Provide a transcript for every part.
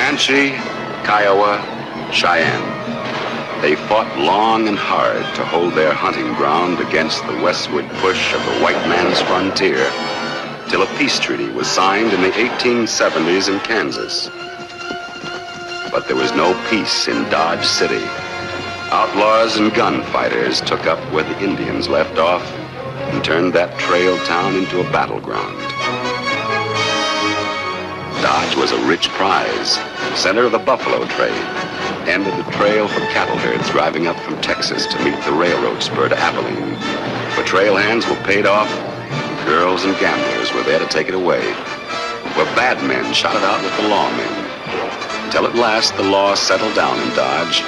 Comanche, Kiowa, Cheyenne. They fought long and hard to hold their hunting ground against the westward push of the white man's frontier, till a peace treaty was signed in the 1870s in Kansas. But there was no peace in Dodge City. Outlaws and gunfighters took up where the Indians left off and turned that trail town into a battleground. Dodge was a rich prize, center of the buffalo trade, end of the trail for cattle herds driving up from Texas to meet the railroad spur to Abilene, where trail hands were paid off, girls and gamblers were there to take it away, where bad men shot it out with the lawmen. Until at last the law settled down in Dodge.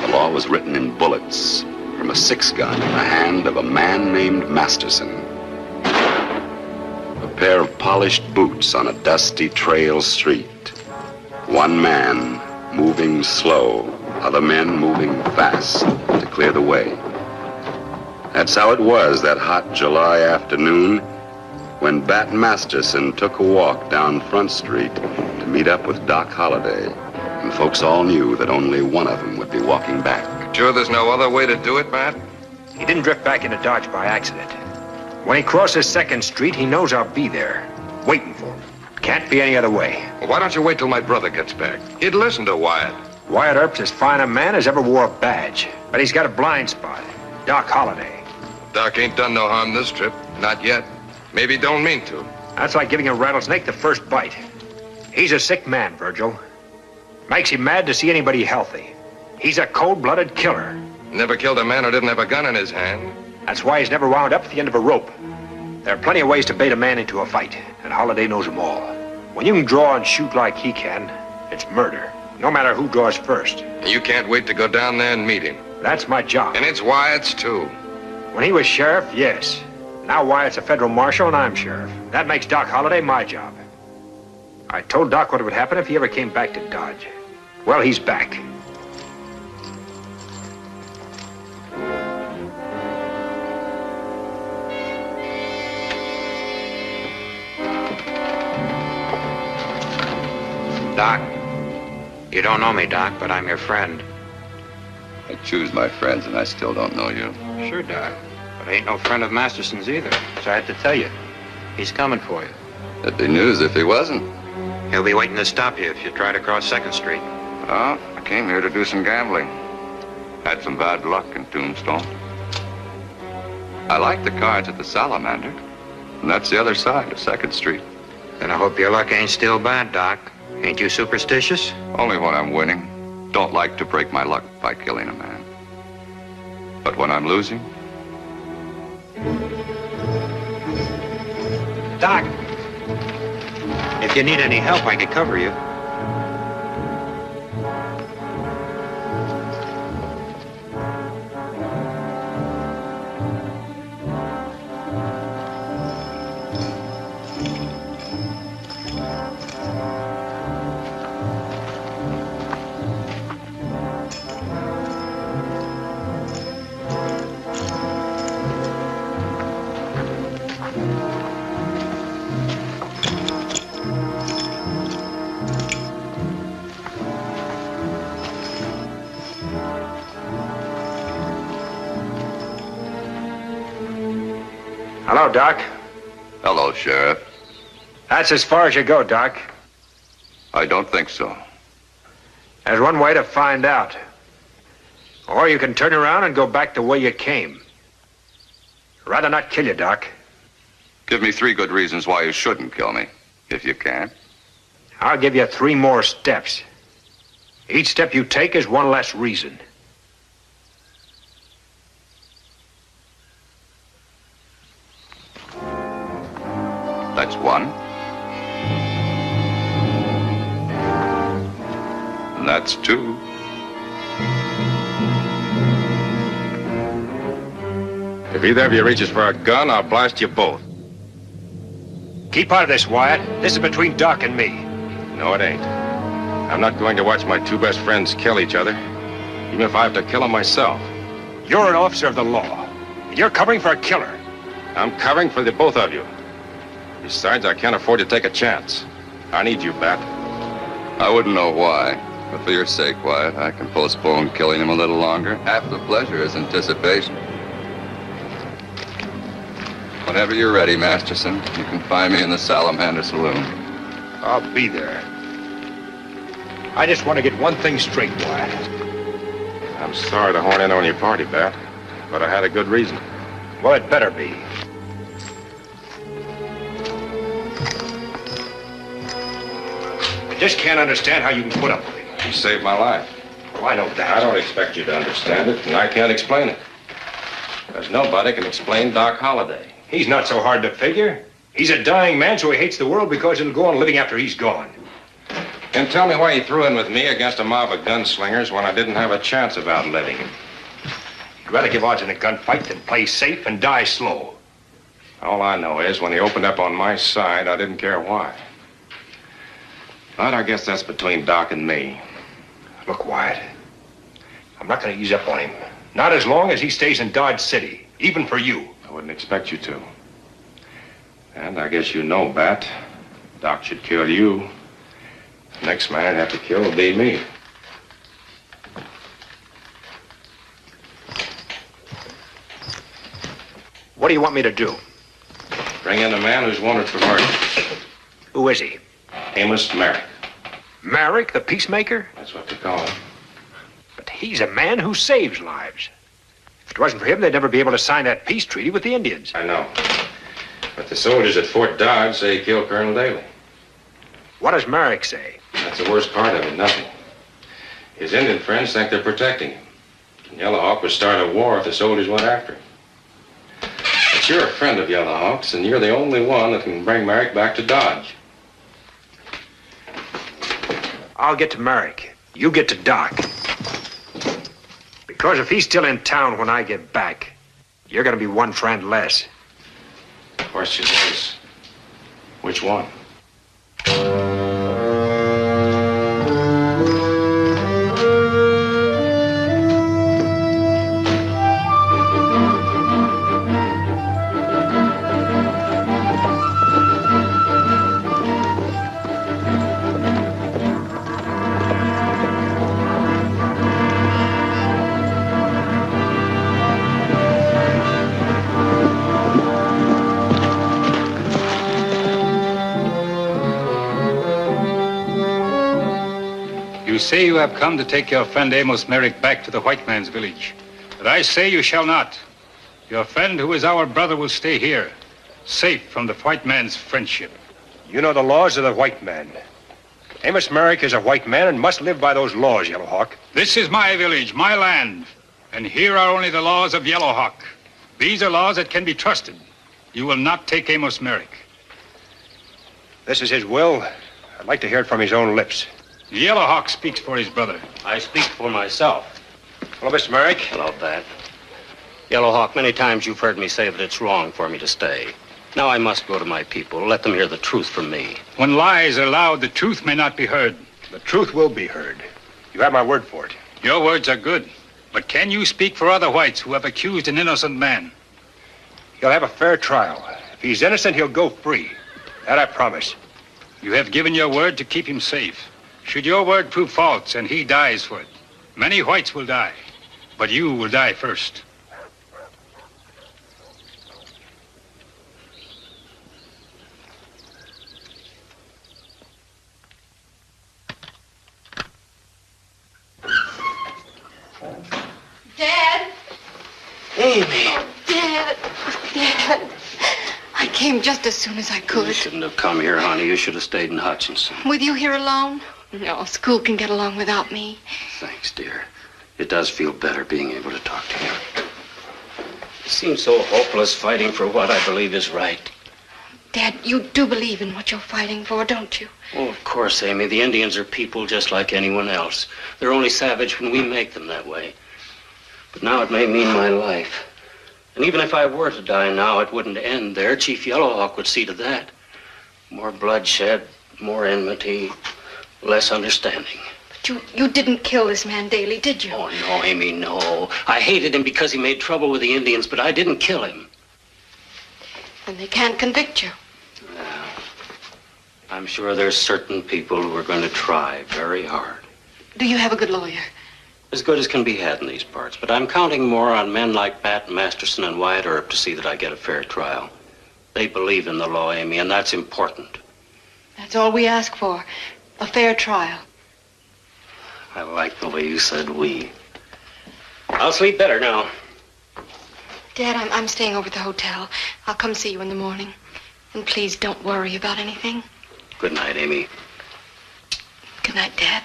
The law was written in bullets from a 6-gun in the hand of a man named Masterson. A pair of polished boots on a dusty trail street. One man moving slow, other men moving fast to clear the way. That's how it was that hot July afternoon when Bat Masterson took a walk down Front Street to meet up with Doc Holliday. And folks all knew that only one of them would be walking back. Sure there's no other way to do it, Matt? He didn't drift back into Dodge by accident. When he crosses 2nd Street, he knows I'll be there, waiting for him. Can't be any other way. Well, why don't you wait till my brother gets back? He'd listen to Wyatt. Wyatt Earp's as fine a man as ever wore a badge. But he's got a blind spot. Doc Holliday. Doc ain't done no harm this trip. Not yet. Maybe don't mean to. That's like giving a rattlesnake the first bite. He's a sick man, Virgil. Makes him mad to see anybody healthy. He's a cold-blooded killer. Never killed a man who didn't have a gun in his hand. That's why he's never wound up at the end of a rope. There are plenty of ways to bait a man into a fight, and Holliday knows them all. When you can draw and shoot like he can, it's murder, no matter who draws first. And you can't wait to go down there and meet him. That's my job. And it's Wyatt's, too. When he was sheriff, yes. Now Wyatt's a federal marshal and I'm sheriff. That makes Doc Holliday my job. I told Doc what would happen if he ever came back to Dodge. Well, he's back. Doc, you don't know me, Doc, but I'm your friend. I choose my friends, and I still don't know you. Sure, Doc, but I ain't no friend of Masterson's either, so I had to tell you. He's coming for you. That'd be news if he wasn't. He'll be waiting to stop you if you try to cross 2nd Street. Oh, I came here to do some gambling. Had some bad luck in Tombstone. I like the cards at the Salamander, and that's the other side of 2nd Street. Then I hope your luck ain't still bad, Doc. Ain't you superstitious? Only when I'm winning. Don't like to break my luck by killing a man. But when I'm losing... Doc, if you need any help, I can cover you. Hello, Doc. Hello, Sheriff. That's as far as you go, Doc. I don't think so. There's one way to find out. Or you can turn around and go back the way you came. Rather not kill you, Doc. Give me 3 good reasons why you shouldn't kill me, if you can. I'll give you 3 more steps. Each step you take is one less reason. That's 1. And that's 2. If either of you reaches for a gun, I'll blast you both. Keep out of this, Wyatt. This is between Doc and me. No, it ain't. I'm not going to watch my 2 best friends kill each other, even if I have to kill them myself. You're an officer of the law, and you're covering for a killer. I'm covering for the both of you. Besides, I can't afford to take a chance. I need you, Bat. I wouldn't know why, but for your sake, Wyatt, I can postpone killing him a little longer. Half the pleasure is anticipation. Whenever you're ready, Masterson, you can find me in the Salamander Saloon. I'll be there. I just want to get one thing straight, Wyatt. I'm sorry to horn in on your party, Bat, but I had a good reason. Well, it better be. I just can't understand how you can put up with it. You saved my life. Well, I know that. I don't expect you to understand it, and I can't explain it. Because nobody can explain Doc Holliday. He's not so hard to figure. He's a dying man, so he hates the world because it'll go on living after he's gone. And tell me why you threw in with me against a mob of gunslingers when I didn't have a chance of outliving him. You'd rather give odds in a gunfight than play safe and die slow. All I know is when he opened up on my side, I didn't care why. But I guess that's between Doc and me. Look, Wyatt, I'm not going to ease up on him. Not as long as he stays in Dodge City, even for you. I wouldn't expect you to. And I guess you know, Bat, Doc should kill you. The next man I'd have to kill would be me. What do you want me to do? Bring in a man who's wanted for murder. Who is he? Amos Merrick. Merrick, the peacemaker? That's what they call him. But he's a man who saves lives. If it wasn't for him, they'd never be able to sign that peace treaty with the Indians. I know. But the soldiers at Fort Dodge say he killed Colonel Daly. What does Merrick say? That's the worst part of it, nothing. His Indian friends think they're protecting him. And Yellow Hawk would start a war if the soldiers went after him. But you're a friend of Yellow Hawk's, and you're the only one that can bring Merrick back to Dodge. I'll get to Merrick. You get to Doc. Because if he's still in town when I get back, you're going to be one friend less. Question is, which one? You say you have come to take your friend Amos Merrick back to the white man's village. But I say you shall not. Your friend, who is our brother, will stay here, safe from the white man's friendship. You know the laws of the white man. Amos Merrick is a white man and must live by those laws, Yellow Hawk. This is my village, my land. And here are only the laws of Yellow Hawk. These are laws that can be trusted. You will not take Amos Merrick. This is his will. I'd like to hear it from his own lips. Yellow Hawk speaks for his brother. I speak for myself. Hello, Mr. Merrick. Hello, Bat. Yellow Hawk, many times you've heard me say that it's wrong for me to stay. Now I must go to my people. Let them hear the truth from me. When lies are loud, the truth may not be heard. The truth will be heard. You have my word for it. Your words are good. But can you speak for other whites who have accused an innocent man? He'll have a fair trial. If he's innocent, he'll go free. That I promise. You have given your word to keep him safe. Should your word prove false and he dies for it, many whites will die, but you will die first. Dad! Amy! Oh, Dad! Dad! I came just as soon as I could. You shouldn't have come here, honey. You should have stayed in Hutchinson. With you here alone? No, school can get along without me. Thanks, dear. It does feel better being able to talk to you. It seems so hopeless fighting for what I believe is right. Dad, you do believe in what you're fighting for, don't you? Oh, of course, Amy. The Indians are people just like anyone else. They're only savage when we make them that way. But now it may mean my life. And even if I were to die now, it wouldn't end there. Chief Yellow Hawk would see to that. More bloodshed, more enmity, less understanding. But you didn't kill this man Daly, did you? Oh, no, Amy, no. I hated him because he made trouble with the Indians, but I didn't kill him. Then they can't convict you. Well, I'm sure there's certain people who are going to try very hard. Do you have a good lawyer? As good as can be had in these parts, but I'm counting more on men like Pat Masterson and Wyatt Earp to see that I get a fair trial. They believe in the law, Amy, and that's important. That's all we ask for. A fair trial. I like the way you said we. I'll sleep better now. Dad, I'm staying over at the hotel. I'll come see you in the morning. And please don't worry about anything. Good night, Amy. Good night, Dad.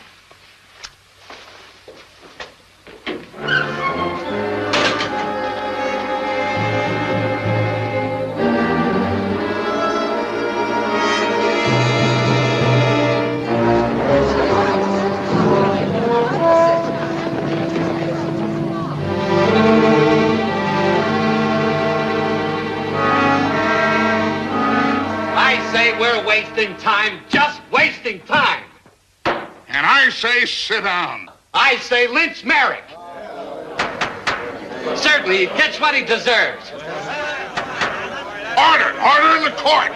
We're wasting time, just wasting time. And I say sit down. I say lynch Merrick. Certainly, he gets what he deserves. Order in the court.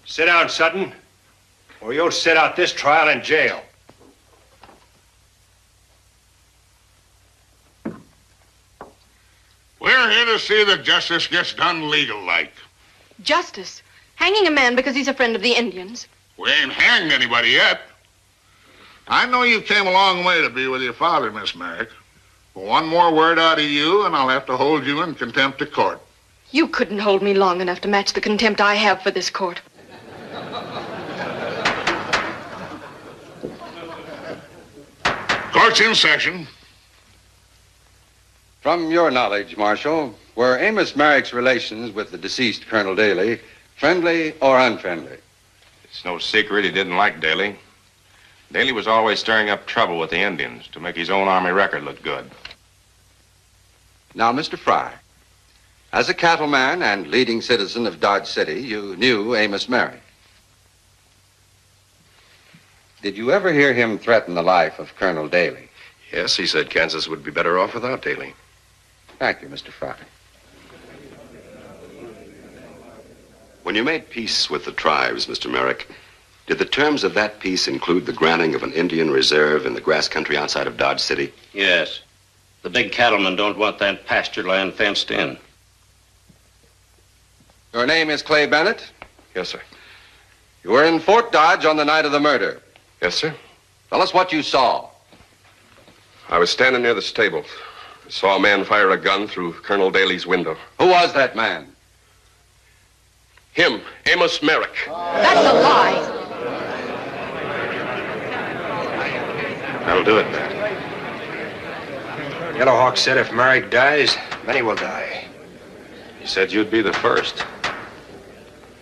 Sit down, Sutton, or you'll sit out this trial in jail. We're here to see that justice gets done legal-like. Justice? Hanging a man because he's a friend of the Indians? We ain't hanged anybody yet. I know you came a long way to be with your father, Miss Merrick. But one more word out of you, and I'll have to hold you in contempt of court. You couldn't hold me long enough to match the contempt I have for this court. Court's in session. From your knowledge, Marshal, were Amos Merrick's relations with the deceased Colonel Daly friendly or unfriendly? It's no secret he didn't like Daly. Daly was always stirring up trouble with the Indians to make his own army record look good. Now, Mr. Fry, as a cattleman and leading citizen of Dodge City, you knew Amos Merrick. Did you ever hear him threaten the life of Colonel Daly? Yes, he said Kansas would be better off without Daly. Thank you, Mr. Fry. When you made peace with the tribes, Mr. Merrick, did the terms of that peace include the granting of an Indian reserve in the grass country outside of Dodge City? Yes. The big cattlemen don't want that pasture land fenced in. Your name is Clay Bennett? Yes, sir. You were in Fort Dodge on the night of the murder. Yes, sir. Tell us what you saw. I was standing near the stable. I saw a man fire a gun through Colonel Daly's window. Who was that man? Him, Amos Merrick. That's a lie. That'll do it, Pat. Yellowhawk said if Merrick dies, many will die. He said you'd be the first.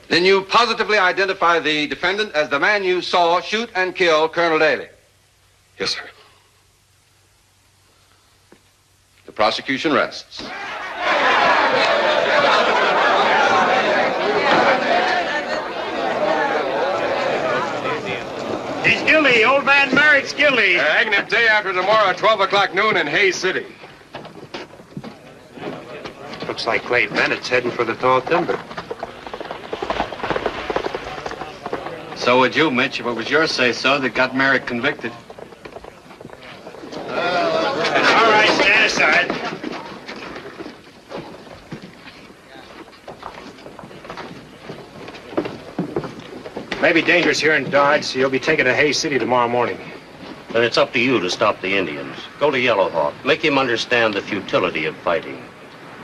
Then you positively identify the defendant as the man you saw shoot and kill Colonel Daly? Yes, sir. The prosecution rests. He's guilty. Old man Merrick's guilty. Hanging him day after tomorrow at 12 o'clock noon in Hayes City. Looks like Clay Bennett's heading for the tall timber. So would you, Mitch, if it was your say-so that got Merrick convicted. All right, stand aside. Maybe dangerous here in Dodge, so you'll be taken to Hayes City tomorrow morning. Then it's up to you to stop the Indians. Go to Yellowhawk. Make him understand the futility of fighting.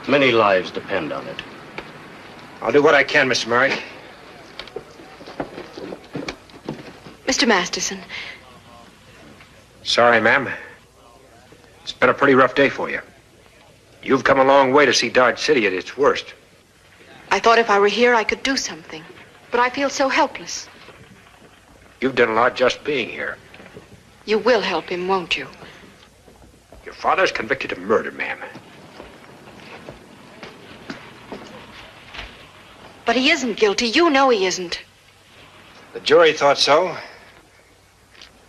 Many lives depend on it. I'll do what I can, Mr. Merrick. Mr. Masterson. Sorry, ma'am. It's been a pretty rough day for you. You've come a long way to see Dodge City at its worst. I thought if I were here, I could do something. But I feel so helpless. You've done a lot just being here. You will help him, won't you? Your father's convicted of murder, ma'am. But he isn't guilty. You know he isn't. The jury thought so.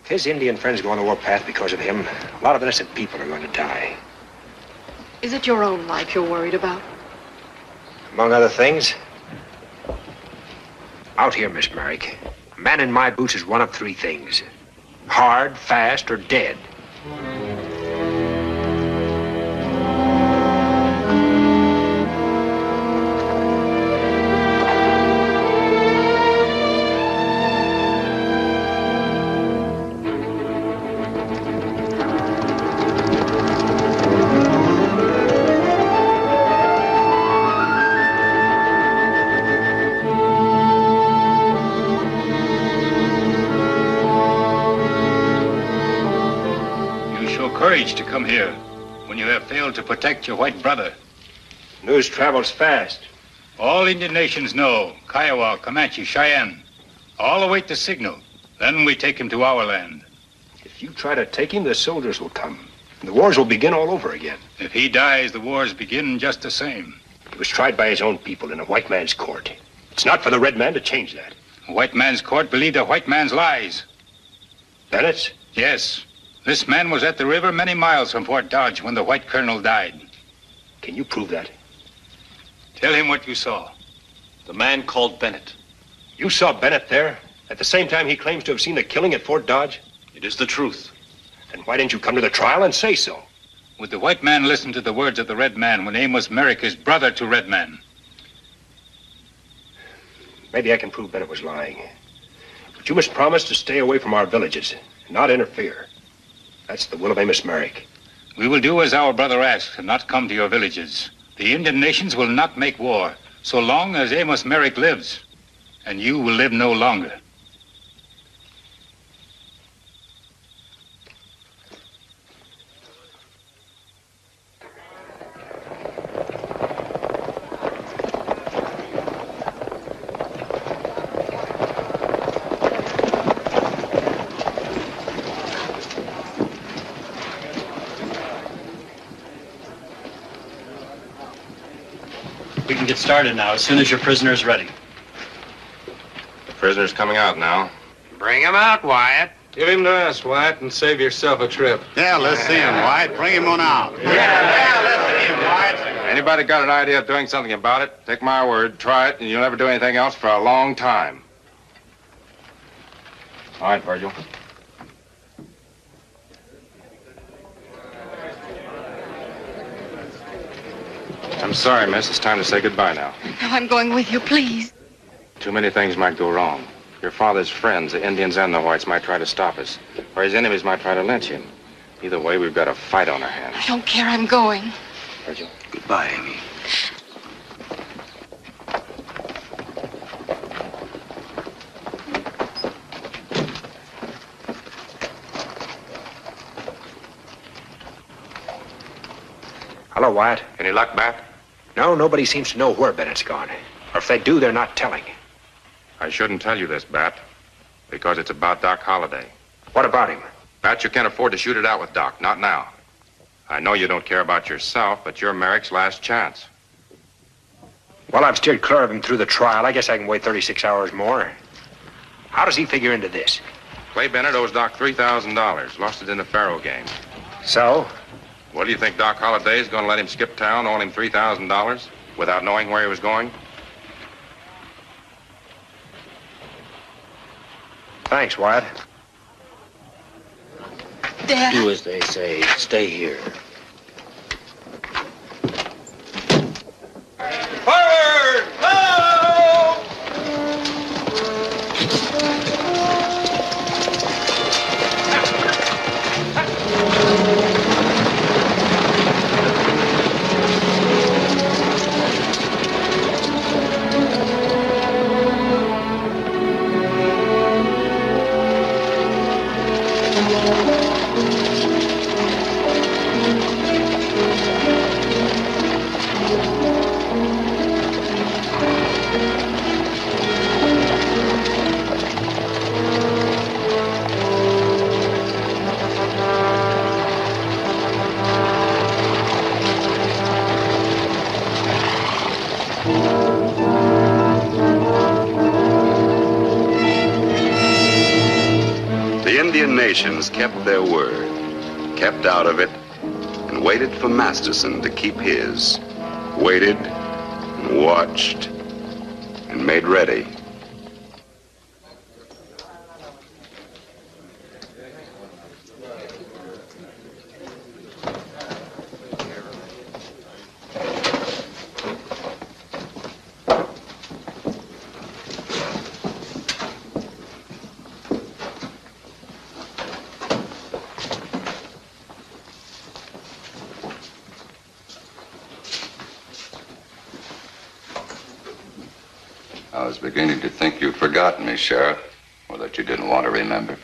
If his Indian friends go on the warpath because of him, a lot of innocent people are going to die. Is it your own life you're worried about? Among other things. Out here, Miss Merrick. A man in my boots is one of three things. Hard, fast, or dead. To come here when you have failed to protect your white brother. News travels fast. All Indian nations know, Kiowa, Comanche, Cheyenne, all await the signal. Then we take him to our land. If you try to take him, the soldiers will come. And the wars will begin all over again. If he dies, the wars begin just the same. He was tried by his own people in a white man's court. It's not for the red man to change that. A white man's court believed a white man's lies. Bennett's? Yes. This man was at the river many miles from Fort Dodge when the white colonel died. Can you prove that? Tell him what you saw. The man called Bennett. You saw Bennett there at the same time he claims to have seen the killing at Fort Dodge? It is the truth. Then why didn't you come to the trial and say so? Would the white man listen to the words of the red man when Amos Merrick is brother to red man? Maybe I can prove Bennett was lying. But you must promise to stay away from our villages and not interfere. That's the will of Amos Merrick. We will do as our brother asks and not come to your villages. The Indian nations will not make war so long as Amos Merrick lives. And you will live no longer. We can get started now, as soon as your prisoner is ready. The prisoner's coming out now. Bring him out, Wyatt. Give him to us, Wyatt, and save yourself a trip. Yeah, let's see him, Wyatt. Bring him on out. Yeah, let's see him, Wyatt. Anybody got an idea of doing something about it? Take my word, try it, and you'll never do anything else for a long time. All right, Virgil. I'm sorry, miss. It's time to say goodbye now. No, I'm going with you, please. Too many things might go wrong. Your father's friends, the Indians and the whites, might try to stop us. Or his enemies might try to lynch him. Either way, we've got a fight on our hands. I don't care. I'm going. Virgil. Goodbye, Amy. Hello, Wyatt. Any luck, Bat? No, nobody seems to know where Bennett's gone. Or if they do, they're not telling. I shouldn't tell you this, Bat, because it's about Doc Holliday. What about him? Bat, you can't afford to shoot it out with Doc. Not now. I know you don't care about yourself, but you're Merrick's last chance. Well, I've steered clear of him through the trial. I guess I can wait 36 hours more. How does he figure into this? Clay Bennett owes Doc $3,000. Lost it in the faro game. So? What do you think Doc Holliday is going to let him skip town, owing him $3,000 without knowing where he was going? Thanks, Wyatt. Dad. Do as they say. Stay here. Forward! Ho! The Indian nations kept their word, kept out of it, and waited for Masterson to keep his. Waited watched, and made ready. I was beginning to think you'd forgotten me, Sheriff, or that you didn't want to remember.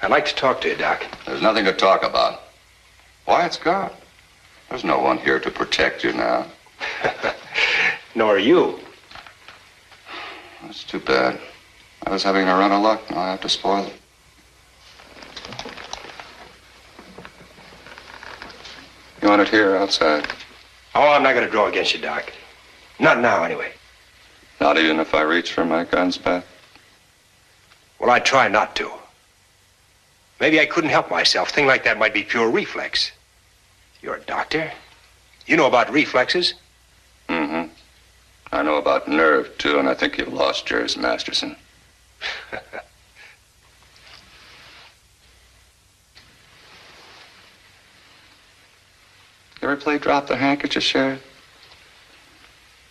I'd like to talk to you, Doc. There's nothing to talk about. Wyatt's gone. There's no one here to protect you now. Nor are you. That's too bad. I was having a run of luck. Now I have to spoil it. You want it here or outside? Oh, I'm not going to draw against you, Doc. Not now, anyway. Not even if I reach for my guns back? Well, I try not to. Maybe I couldn't help myself. Thing like that might be pure reflex. You're a doctor. You know about reflexes. Mm-hmm. I know about nerve, too, and I think you've lost yours, Masterson. You ever play drop the handkerchief, Sheriff?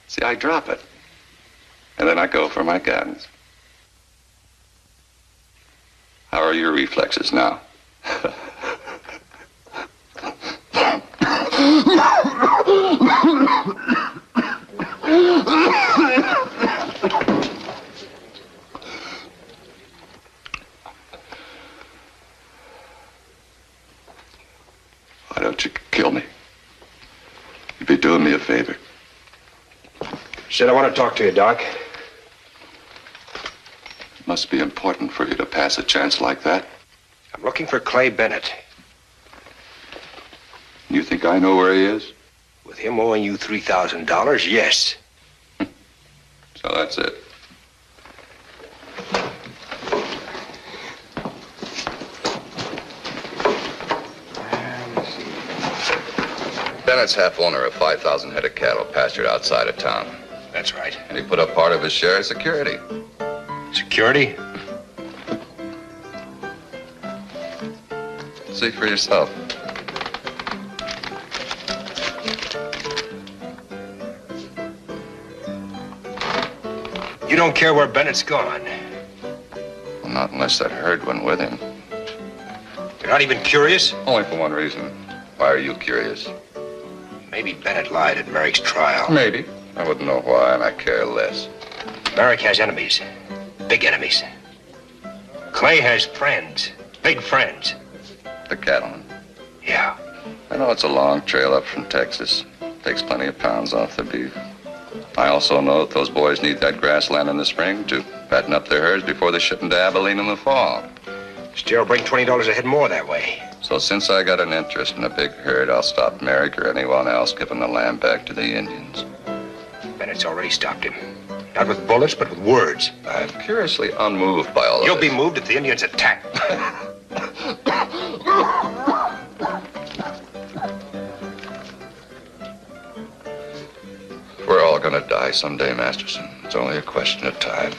See, I drop it, and then I go for my guns. How are your reflexes now? Why don't you kill me? You'd be doing me a favor. Said I want to talk to you, Doc. It must be important for you to pass a chance like that. I'm looking for Clay Bennett. You think I know where he is? With him owing you $3,000, yes. So that's it. Bennett's half owner of 5,000 head of cattle pastured outside of town. That's right. And he put up part of his share as security. Security? See for yourself. You don't care where Bennett's gone? Well, not unless that herd went with him. You're not even curious? Only for one reason. Why are you curious? Maybe Bennett lied at Merrick's trial. Maybe. I wouldn't know why, and I care less. Merrick has enemies. Big enemies. Clay has friends. Big friends. The cattlemen. Yeah. I know it's a long trail up from Texas. Takes plenty of pounds off the beef. I also know that those boys need that grassland in the spring to fatten up their herds before they ship them to Abilene in the fall. Still bring $20 a head more that way. So since I got an interest in a big herd, I'll stop Merrick or anyone else giving the land back to the Indians. Bennett's already stopped him. Not with bullets, but with words. I'm curiously unmoved by all of You'll this. be moved if the Indians attack. We're all gonna die someday, Masterson. It's only a question of time.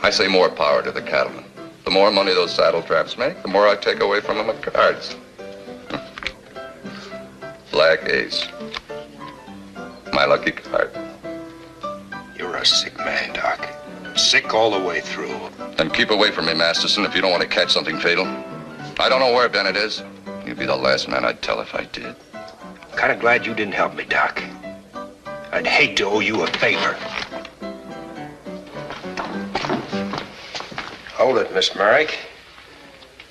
I say more power to the cattlemen. The more money those saddle traps make, the more I take away from them at cards. Black ace. My lucky card. You're a sick man, Doc. Sick all the way through. Then keep away from me, Masterson, if you don't want to catch something fatal. I don't know where Bennett is. You'd be the last man I'd tell if I did. Kind of glad you didn't help me, Doc. I'd hate to owe you a favor. Hold it, Miss Merrick.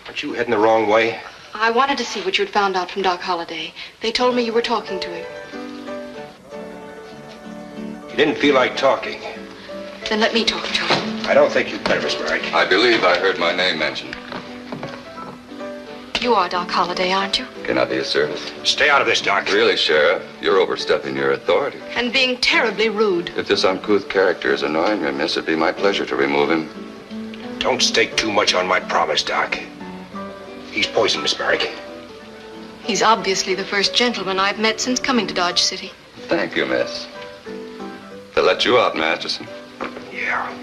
Aren't you heading the wrong way? I wanted to see what you'd found out from Doc Holliday. They told me you were talking to him. You didn't feel like talking. Then let me talk to him. I don't think you'd better, Miss Merrick. I believe I heard my name mentioned. You are Doc Holliday, aren't you? Can I be of service? Stay out of this, Doc. Really, Sheriff, you're overstepping your authority. And being terribly rude. If this uncouth character is annoying you, miss, it'd be my pleasure to remove him. Don't stake too much on my promise, Doc. He's poisoned, Miss Merrick. He's obviously the first gentleman I've met since coming to Dodge City. Thank you, miss. They let you out, Masterson. Yeah.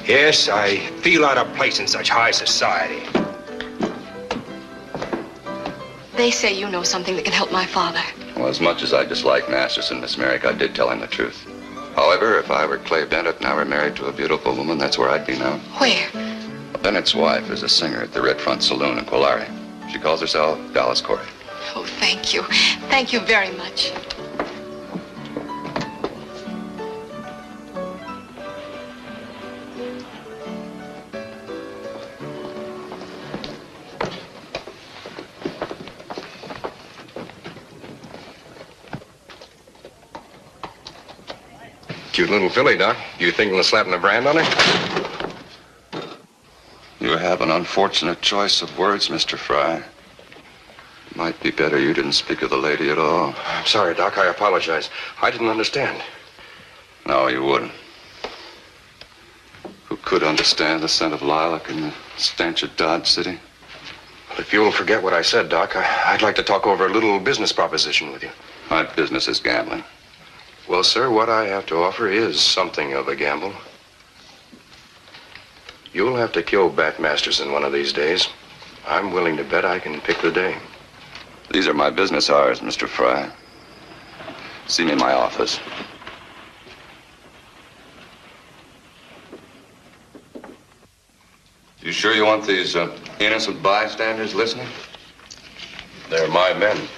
Yes, I feel out of place in such high society. They say you know something that can help my father. Well, as much as I dislike Masterson, Miss Merrick, I did tell him the truth. However, if I were Clay Bennett and I were married to a beautiful woman, that's where I'd be now. Where? Well, Bennett's wife is a singer at the Red Front Saloon in Quillare. She calls herself Dallas Corey. Oh, thank you. Thank you very much. Cute little filly, Doc. You thinking of slapping a brand on her? You have an unfortunate choice of words, Mr. Fry. It might be better you didn't speak of the lady at all. I'm sorry, Doc. I apologize. I didn't understand. No, you wouldn't. Who could understand the scent of lilac and the stench of Dodge City? Well, if you'll forget what I said, Doc, I'd like to talk over a little business proposition with you. My business is gambling. Well, sir, what I have to offer is something of a gamble. You'll have to kill Bat Masterson one of these days. I'm willing to bet I can pick the day. These are my business hours, Mr. Fry. See me in my office. You sure you want these innocent bystanders listening? They're my men.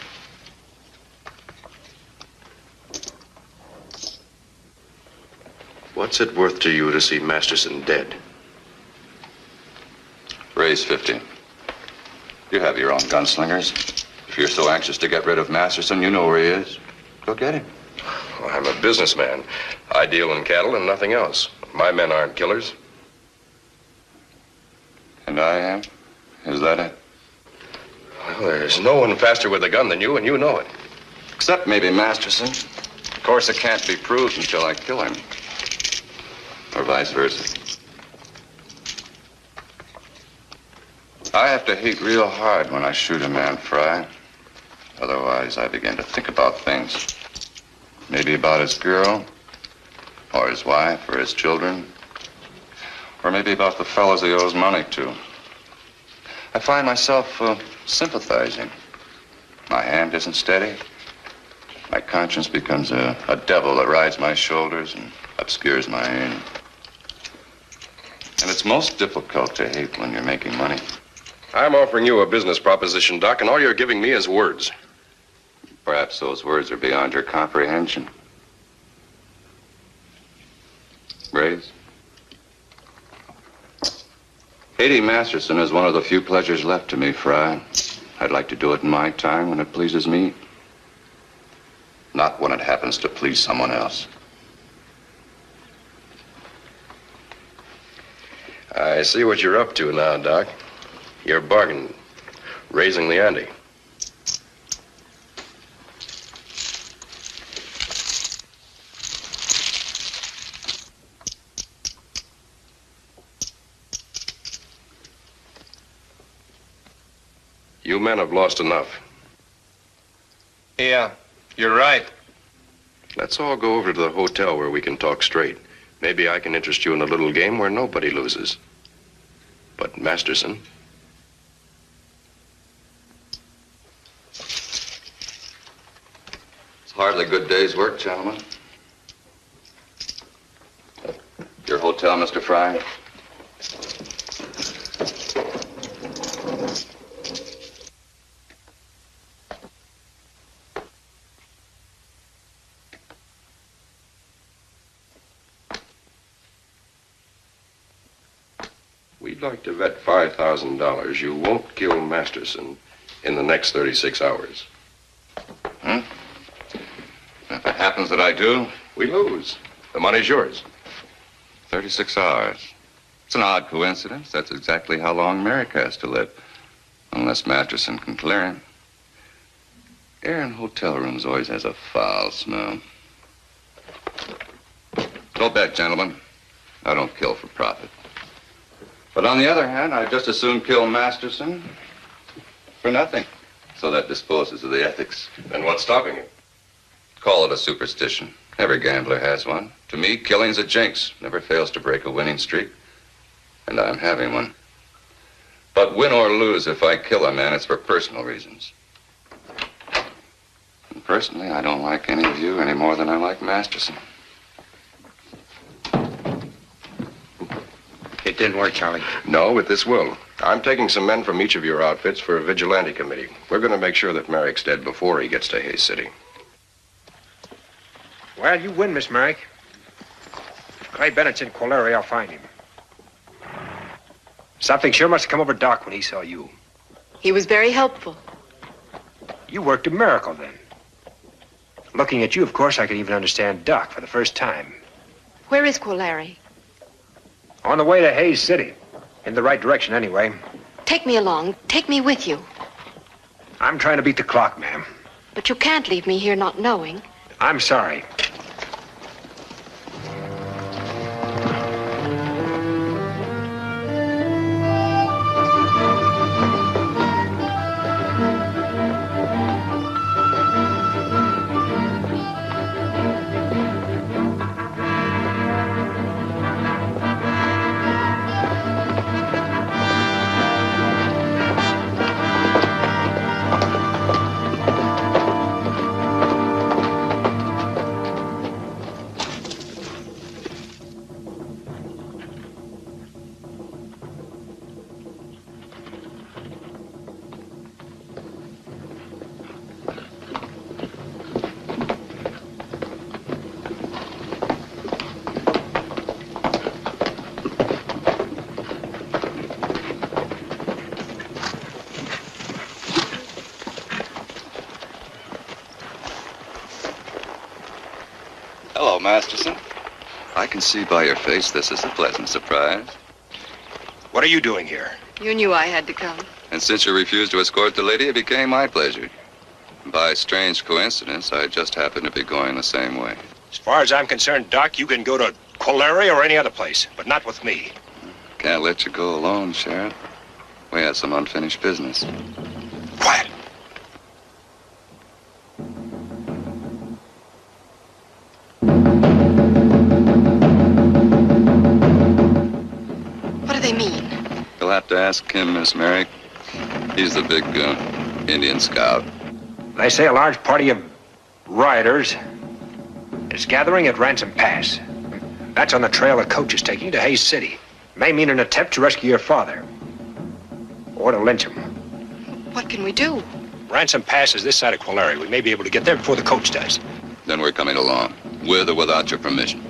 What's it worth to you to see Masterson dead? Raise 50. You have your own gunslingers. If you're so anxious to get rid of Masterson, you know where he is. Go get him. Well, I'm a businessman. I deal in cattle and nothing else. My men aren't killers. And I am? Is that it? Well, there's no one faster with a gun than you, and you know it. Except maybe Masterson. Of course, it can't be proved until I kill him. Or vice versa. I have to hate real hard when I shoot a man, Fry. Otherwise, I begin to think about things. Maybe about his girl, or his wife, or his children. Or maybe about the fellows he owes money to. I find myself sympathizing. My hand isn't steady. My conscience becomes a devil that rides my shoulders and obscures my aim. And it's most difficult to hate when you're making money. I'm offering you a business proposition, Doc, and all you're giving me is words. Perhaps those words are beyond your comprehension. Raise. Hating Masterson is one of the few pleasures left to me, Fry. I'd like to do it in my time when it pleases me. Not when it happens to please someone else. I see what you're up to now, Doc. You're bargaining, raising the ante. You men have lost enough. Yeah, you're right. Let's all go over to the hotel where we can talk straight. Maybe I can interest you in a little game where nobody loses. But Masterson... It's hardly a good day's work, gentlemen. Your hotel, Mr. Fry? We'd like to bet $5,000 you won't kill Masterson in the next 36 hours. Hmm? If it happens that I do, we lose. The money's yours. 36 hours. It's an odd coincidence. That's exactly how long Merrick has to live. Unless Masterson can clear him. Air in hotel rooms always has a foul smell. Go bet, gentlemen. I don't kill for profit. But on the other hand, I'd just as soon kill Masterson for nothing. So that disposes of the ethics. And what's stopping you? Call it a superstition. Every gambler has one. To me, killing's a jinx. Never fails to break a winning streak. And I'm having one. But win or lose, if I kill a man, it's for personal reasons. And personally, I don't like any of you any more than I like Masterson. It didn't work, Charlie. No, but this will. I'm taking some men from each of your outfits for a vigilante committee. We're going to make sure that Merrick's dead before he gets to Hays City. Well, you win, Miss Merrick. If Clay Bennett's in Colary, I'll find him. Something sure must have come over Doc when he saw you. He was very helpful. You worked a miracle then. Looking at you, of course, I could even understand Doc for the first time. Where is Colary? On the way to Hays City. In the right direction, anyway. Take me along. Take me with you. I'm trying to beat the clock, ma'am. But you can't leave me here not knowing. I'm sorry. Hello, Masterson. I can see by your face this is a pleasant surprise. What are you doing here? You knew I had to come. And since you refused to escort the lady, it became my pleasure. By strange coincidence, I just happened to be going the same way. As far as I'm concerned, Doc, you can go to Colary or any other place, but not with me. Can't let you go alone, Sheriff. We had some unfinished business. Quiet. What do they mean? You'll have to ask him, Miss Merrick. He's the big Indian scout. They say a large party of rioters is gathering at Ransom Pass. That's on the trail the coach is taking to Hays City. May mean an attempt to rescue your father. Or to lynch him. What can we do? Ransom Pass is this side of Colary. We may be able to get there before the coach does. Then we're coming along, with or without your permission.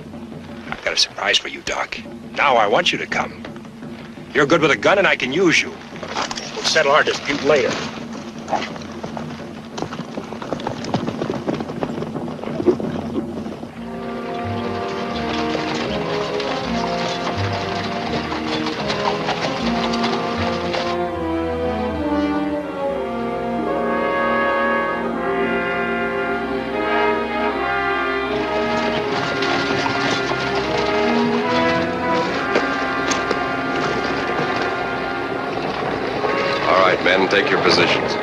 I've got a surprise for you, Doc. Now I want you to come. You're good with a gun and I can use you. We'll settle our dispute later. Men, take your positions.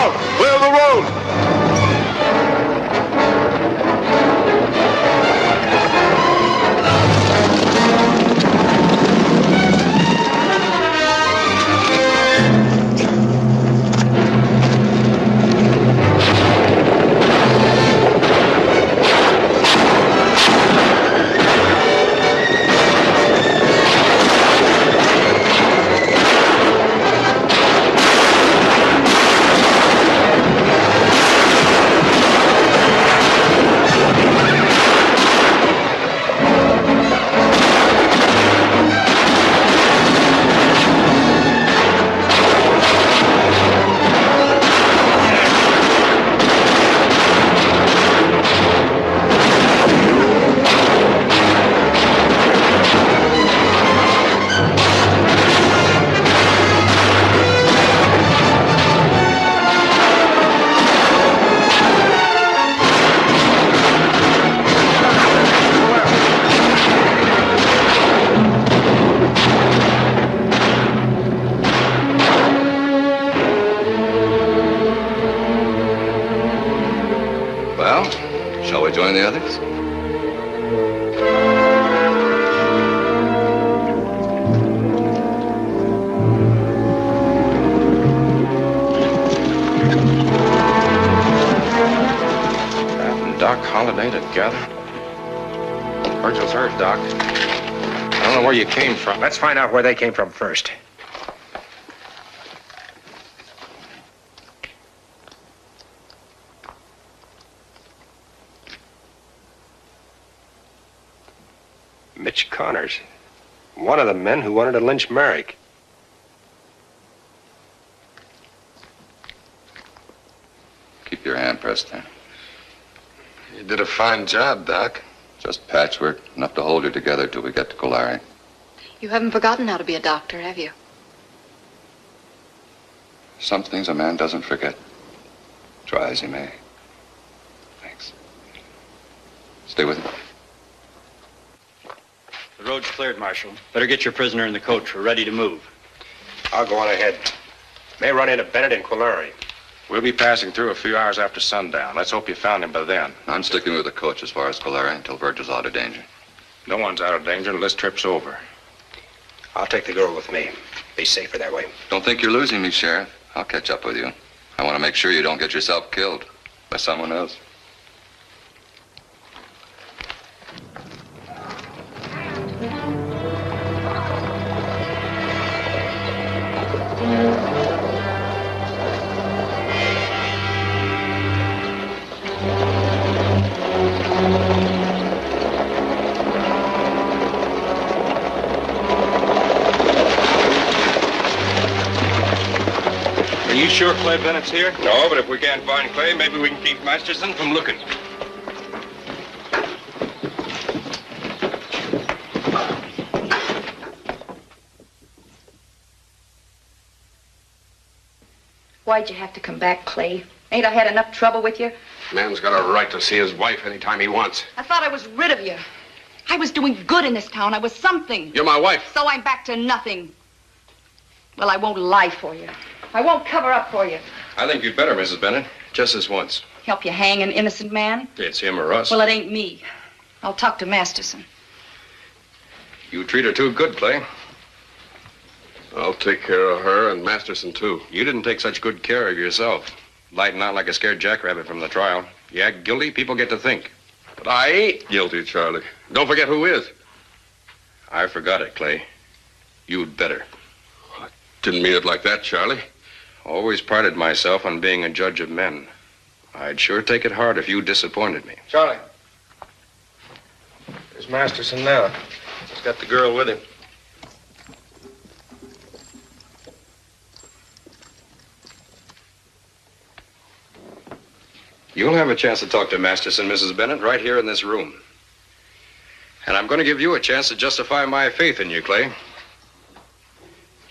out! Clear the road! Well, shall we join the others? And Doc Holliday together? Virgil's hurt, Doc. I don't know where you came from. Let's find out where they came from first. Mitch Connors. One of the men who wanted to lynch Merrick. Keep your hand pressed there. You did a fine job, Doc. Just patchwork, enough to hold you together till we get to Colari. You haven't forgotten how to be a doctor, have you? Some things a man doesn't forget. Try as he may. Thanks. Stay with me. The road's cleared, Marshal. Better get your prisoner in the coach. We're ready to move. I'll go on ahead. May run into Bennett and Quilleri. We'll be passing through a few hours after sundown. Let's hope you found him by then. I'm sticking with the coach as far as Colari until Virgil's out of danger. No one's out of danger until this trip's over. I'll take the girl with me. Be safer that way. Don't think you're losing me, Sheriff. I'll catch up with you. I want to make sure you don't get yourself killed by someone else. Are you sure Clay Bennett's here? No, but if we can't find Clay, maybe we can keep Masterson from looking. Why'd you have to come back, Clay? Ain't I had enough trouble with you? Man's got a right to see his wife anytime he wants. I thought I was rid of you. I was doing good in this town. I was something. You're my wife. So I'm back to nothing. Well, I won't lie for you. I won't cover up for you. I think you'd better, Mrs. Bennett. Just this once. Help you hang an innocent man? It's him or us. Well, it ain't me. I'll talk to Masterson. You treat her too good, Clay. I'll take care of her and Masterson, too. You didn't take such good care of yourself. Lighting out like a scared jackrabbit from the trial. You act guilty, people get to think. But I ain't guilty, Charlie. Don't forget who is. I forgot it, Clay. You'd better. I didn't mean it like that, Charlie. Always prided myself on being a judge of men. I'd sure take it hard if you disappointed me. Charlie. There's Masterson now. He's got the girl with him. You'll have a chance to talk to Masterson, Mrs. Bennett, right here in this room. And I'm going to give you a chance to justify my faith in you, Clay.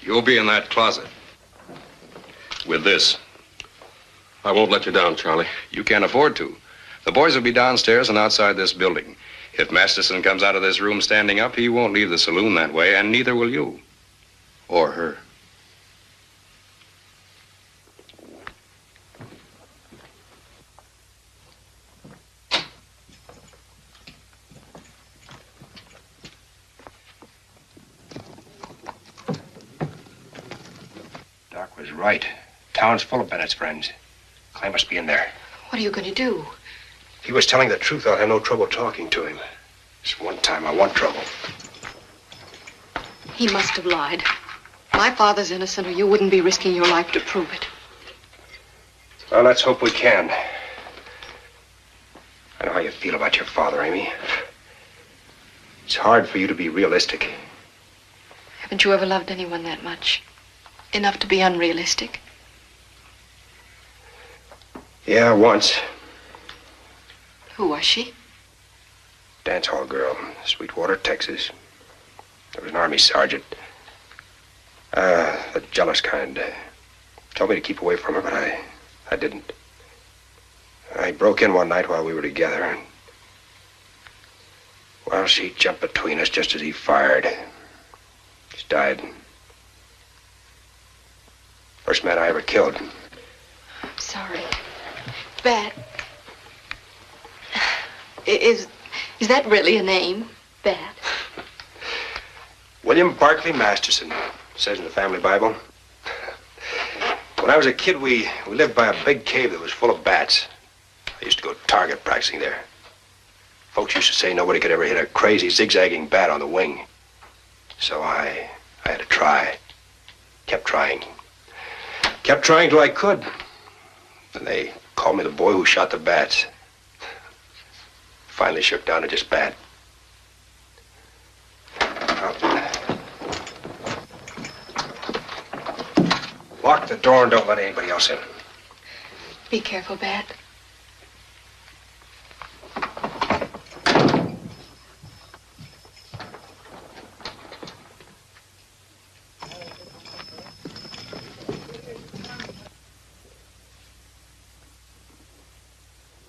You'll be in that closet. With this. I won't let you down, Charlie. You can't afford to. The boys will be downstairs and outside this building. If Masterson comes out of this room standing up, he won't leave the saloon that way, and neither will you. Or her. was right. Town's full of Bennett's friends. Clay must be in there. What are you going to do? If he was telling the truth, I'll have no trouble talking to him. This one time I want trouble. He must have lied. My father's innocent, or you wouldn't be risking your life to prove it. Well, let's hope we can. I know how you feel about your father, Amy. It's hard for you to be realistic. Haven't you ever loved anyone that much? Enough to be unrealistic? Yeah, once. Who was she? Dance hall girl, Sweetwater, Texas. There was an army sergeant. The jealous kind. Told me to keep away from her, but I didn't. I broke in one night while we were together, and... well, she jumped between us just as he fired. She died. First man I ever killed. I'm sorry. Bat. Is that really a name? Bat? William Barclay Masterson, says in the family Bible. When I was a kid, we lived by a big cave that was full of bats. I used to go target practicing there. Folks used to say nobody could ever hit a crazy zigzagging bat on the wing. So I had to try. Kept trying. Kept trying till I could. Then they called me the boy who shot the bats. Finally shook down to just bat. Lock the door and don't let anybody else in. Be careful, Bat.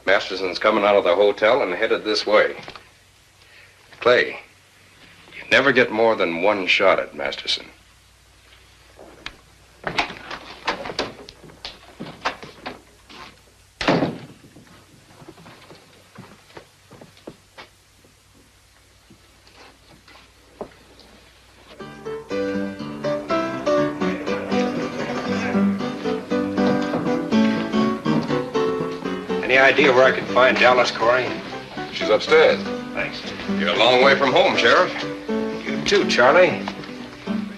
Masterson's coming out of the hotel and headed this way. Clay, you never get more than one shot at Masterson. Any idea where I can find Dallas, Corey? She's upstairs. Thanks. You're a long way from home, Sheriff. You too, Charlie.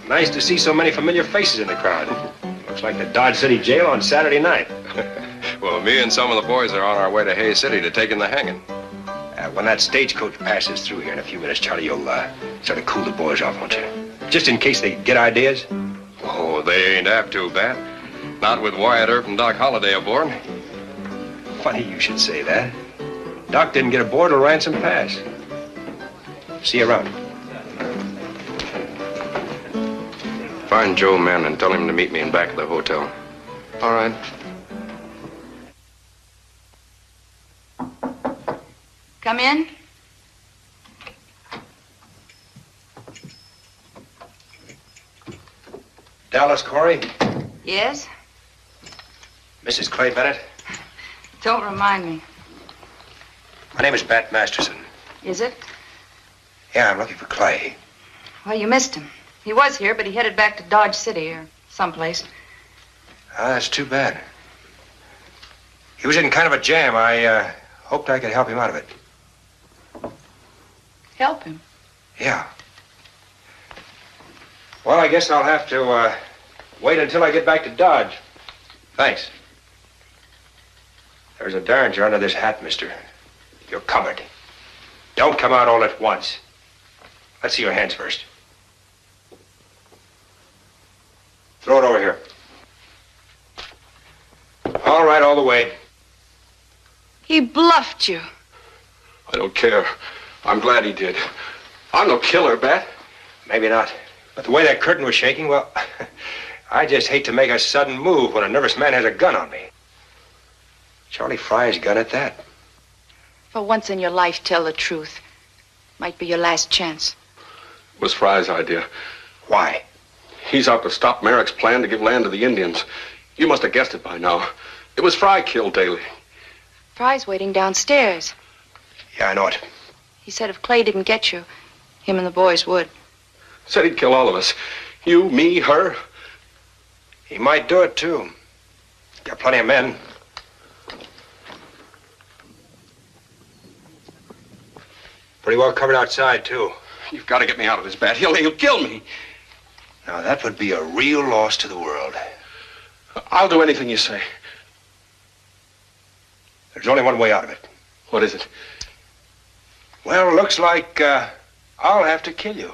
Nice to see so many familiar faces in the crowd. Looks like the Dodge City Jail on Saturday night. Well, me and some of the boys are on our way to Hayes City to take in the hanging. When that stagecoach passes through here in a few minutes, Charlie, you'll sort of cool the boys off, won't you? Just in case they get ideas. Oh, they ain't apt to, Bat. Not with Wyatt Earp and Doc Holliday aboard. Funny you should say that. Doc didn't get aboard till Ransom Pass. See you around. Find Joe Mann and tell him to meet me in back of the hotel. All right. Come in. Dallas, Corey. Yes? Mrs. Clay Bennett. Don't remind me. My name is Bat Masterson. Is it? Yeah, I'm looking for Clay. Well, you missed him. He was here, but he headed back to Dodge City or someplace. That's too bad. He was in kind of a jam. I hoped I could help him out of it. Help him? Yeah. Well, I guess I'll have to wait until I get back to Dodge. Thanks. There's a derringer under this hat, mister. You're covered. Don't come out all at once. Let's see your hands first. Throw it over here. All right, all the way. He bluffed you. I don't care. I'm glad he did. I'm no killer, Bat. Maybe not. But the way that curtain was shaking, well, I just hate to make a sudden move when a nervous man has a gun on me. Charlie Fry's gun at that. For once in your life, tell the truth. Might be your last chance. It was Fry's idea. Why? He's out to stop Merrick's plan to give land to the Indians. You must have guessed it by now. It was Fry killed Daly. Fry's waiting downstairs. Yeah, I know it. He said if Clay didn't get you, him and the boys would. Said he'd kill all of us. You, me, her. He might do it, too. Got plenty of men. Pretty well covered outside, too. You've got to get me out of this bad. He'll kill me. Now, that would be a real loss to the world. I'll do anything you say. There's only one way out of it. What is it? Well, looks like I'll have to kill you.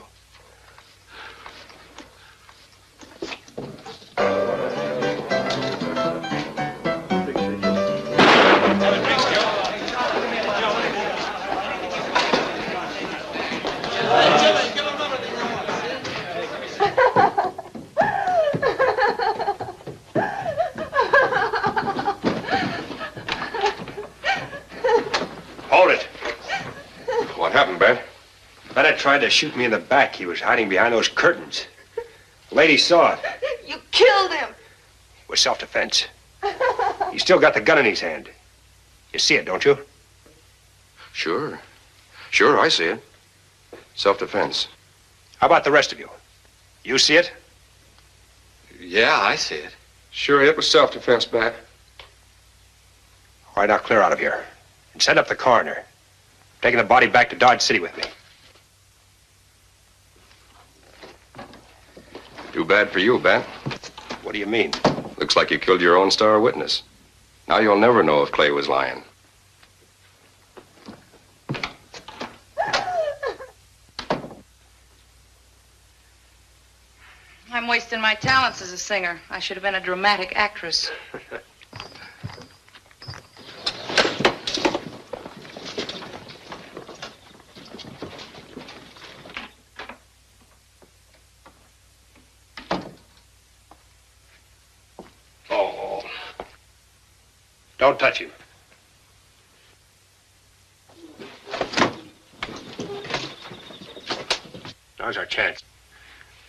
Hold it. What happened, Ben? Bennett tried to shoot me in the back. He was hiding behind those curtains. The lady saw it. You killed him. It was self-defense. He still got the gun in his hand. You see it, don't you? Sure. Sure, I see it. Self-defense. How about the rest of you? You see it? Yeah, I see it. Sure, it was self-defense, Ben. All right, now clear out of here. And send up the coroner. Taking the body back to Dodge City with me. Too bad for you, Ben. What do you mean? Looks like you killed your own star witness. Now you'll never know if Clay was lying. I'm wasting my talents as a singer. I should have been a dramatic actress. Don't touch him. Now's our chance.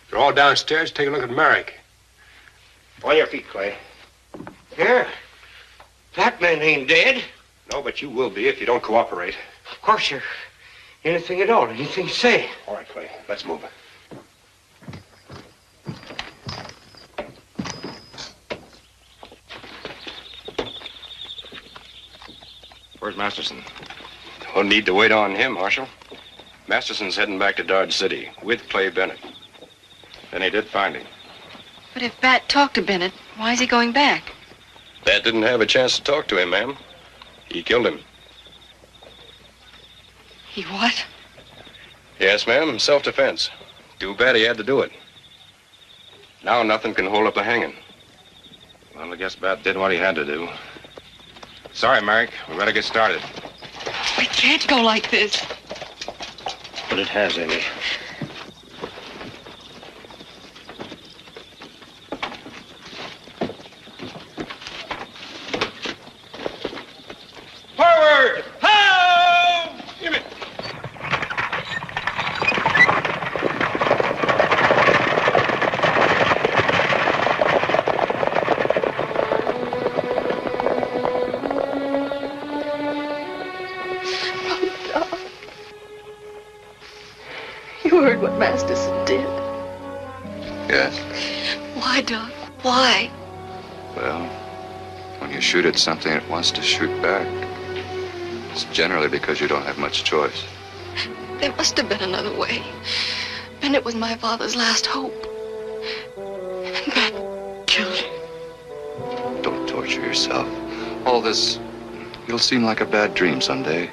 You're all downstairs. Take a look at Merrick. On your feet, Clay. Yeah. That man ain't dead. No, but you will be if you don't cooperate. Of course, sir. Anything at all. Anything you say. All right, Clay. Let's move. Where's Masterson? No need to wait on him, Marshal. Masterson's heading back to Dodge City with Clay Bennett. Then he did find him. But if Bat talked to Bennett, why is he going back? Bat didn't have a chance to talk to him, ma'am. He killed him. He what? Yes, ma'am. Self-defense. Too bad he had to do it. Now nothing can hold up the hanging. Well, I guess Bat did what he had to do. Sorry, Merrick. We better get started. We can't go like this. But it has, Amy. Forward! Ho! Give it. You heard what Masterson did. Yes. Why, Doc? Why? Well, when you shoot at something, it wants to shoot back. It's generally because you don't have much choice. There must have been another way. Bennett was my father's last hope. And Bat killed him. Don't torture yourself. All this, you'll seem like a bad dream someday.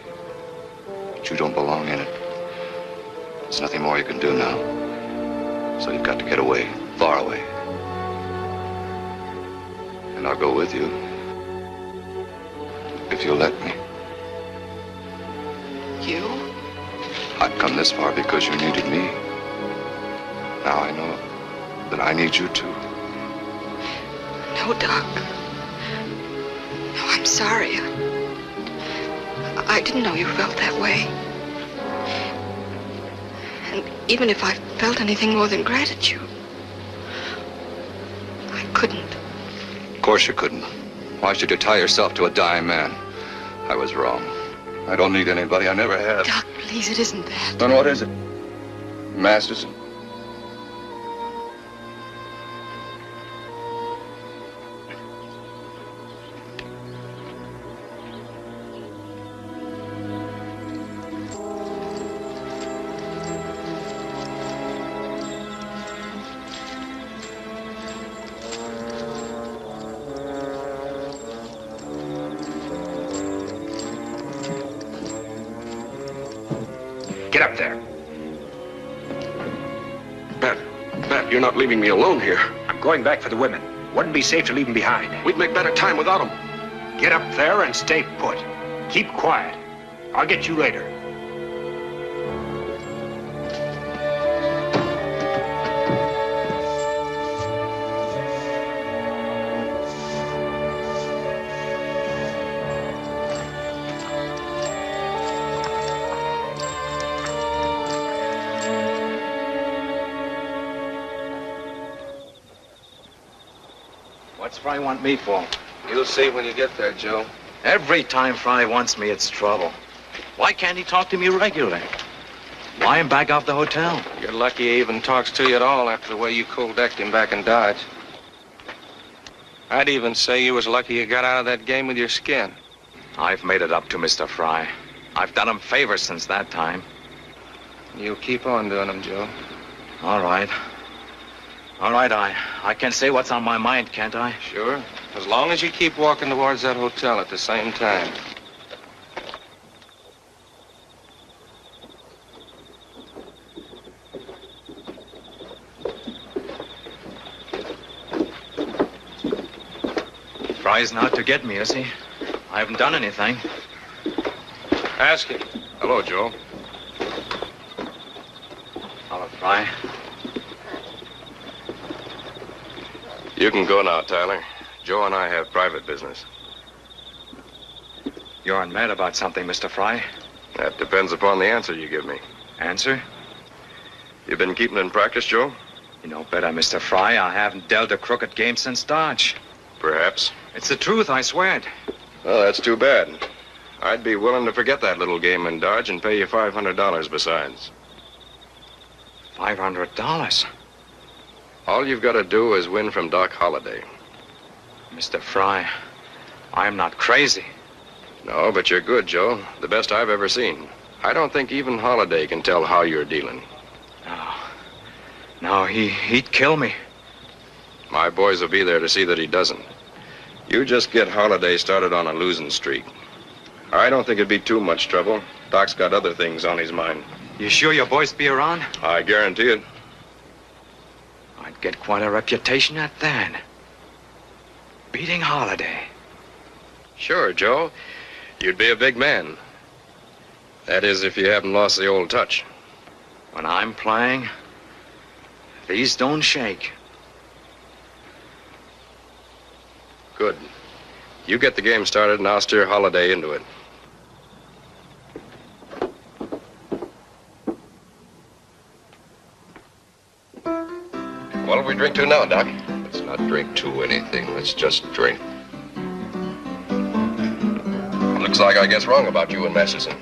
But you don't belong in it. There's nothing more you can do now. So you've got to get away, far away. And I'll go with you. If you'll let me. You? I've come this far because you needed me. Now I know that I need you too. No, Doc. No, I'm sorry. I didn't know you felt that way. And even if I felt anything more than gratitude, I couldn't. Of course you couldn't. Why should you tie yourself to a dying man? I was wrong. I don't need anybody. I never have. Doc, please, it isn't that. Then what is it? Masterson? Get up there. Bet, you're not leaving me alone here. I'm going back for the women. Wouldn't be safe to leave them behind. We'd make better time without them. Get up there and stay put. Keep quiet. I'll get you later. What's Fry want me for? You'll see when you get there, Joe. Every time Fry wants me, it's trouble. Why can't he talk to me regularly? Why him back off the hotel? You're lucky he even talks to you at all after the way you cool-decked him back in Dodge. I'd even say you was lucky you got out of that game with your skin. I've made it up to Mr. Fry. I've done him favors since that time. You'll keep on doing them, Joe. All right. All right, I can say what's on my mind, can't I? Sure. As long as you keep walking towards that hotel at the same time. Fry's not to get me, is he? I haven't done anything. Ask him. Hello, Joe. Hello, Fry. You can go now, Tyler. Joe and I have private business. You aren't mad about something, Mr. Fry? That depends upon the answer you give me. Answer? You been keeping in practice, Joe? You know better, Mr. Fry. I haven't dealt a crooked game since Dodge. Perhaps. It's the truth, I swear it. Well, that's too bad. I'd be willing to forget that little game in Dodge and pay you $500 besides. $500? All you've got to do is win from Doc Holliday. Mr. Fry, I'm not crazy. No, but you're good, Joe. The best I've ever seen. I don't think even Holliday can tell how you're dealing. No, he'd kill me. My boys will be there to see that he doesn't. You just get Holliday started on a losing streak. I don't think it'd be too much trouble. Doc's got other things on his mind. You sure your boys be around? I guarantee it. I'd get quite a reputation at that. Beating Holliday. Sure, Joe. You'd be a big man. That is, if you haven't lost the old touch. When I'm playing, these don't shake. Good. You get the game started and I'll steer Holliday into it. What'll we drink to now, Doc? Let's not drink to anything. Let's just drink. Looks like I guess wrong about you and Masterson.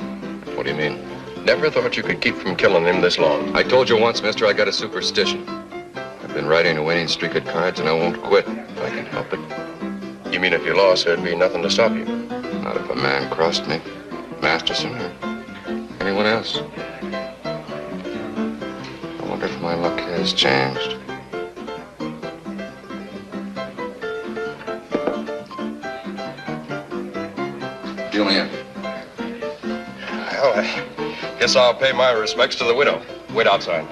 What do you mean? Never thought you could keep from killing him this long. I told you once, mister, I got a superstition. I've been riding a winning streak at cards and I won't quit if I can help it. You mean if you lost, there'd be nothing to stop you? Not if a man crossed me. Masterson or anyone else. I wonder if my luck has changed. Fill me in. Well, I guess I'll pay my respects to the widow. Wait outside.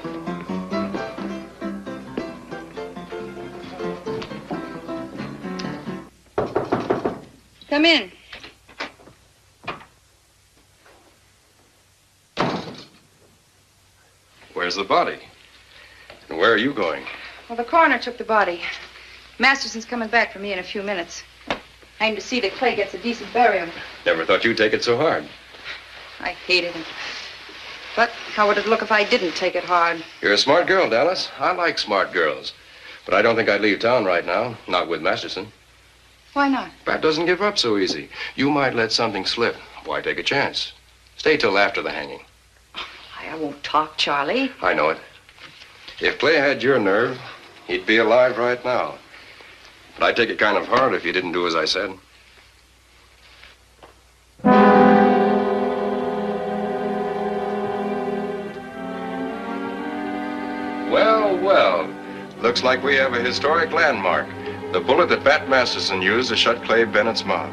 Come in. Where's the body? And where are you going? Well, the coroner took the body. Masterson's coming back for me in a few minutes. I aim to see that Clay gets a decent burial. Never thought you'd take it so hard. I hated him. But how would it look if I didn't take it hard? You're a smart girl, Dallas. I like smart girls. But I don't think I'd leave town right now. Not with Masterson. Why not? Pat doesn't give up so easy. You might let something slip. Why take a chance? Stay till after the hanging. I won't talk, Charlie. I know it. If Clay had your nerve, he'd be alive right now. But I'd take it kind of hard if you didn't do as I said. Well, well. Looks like we have a historic landmark. The bullet that Pat Masterson used to shut Clay Bennett's mouth.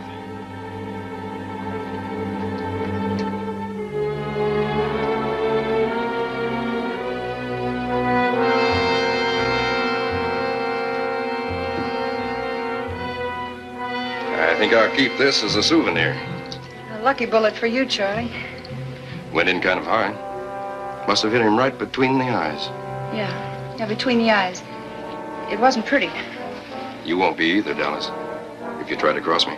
think I'll keep this as a souvenir. A lucky bullet for you, Charlie. Went in kind of hard. Must have hit him right between the eyes. Yeah, between the eyes. It wasn't pretty. You won't be either, Dallas, if you try to cross me.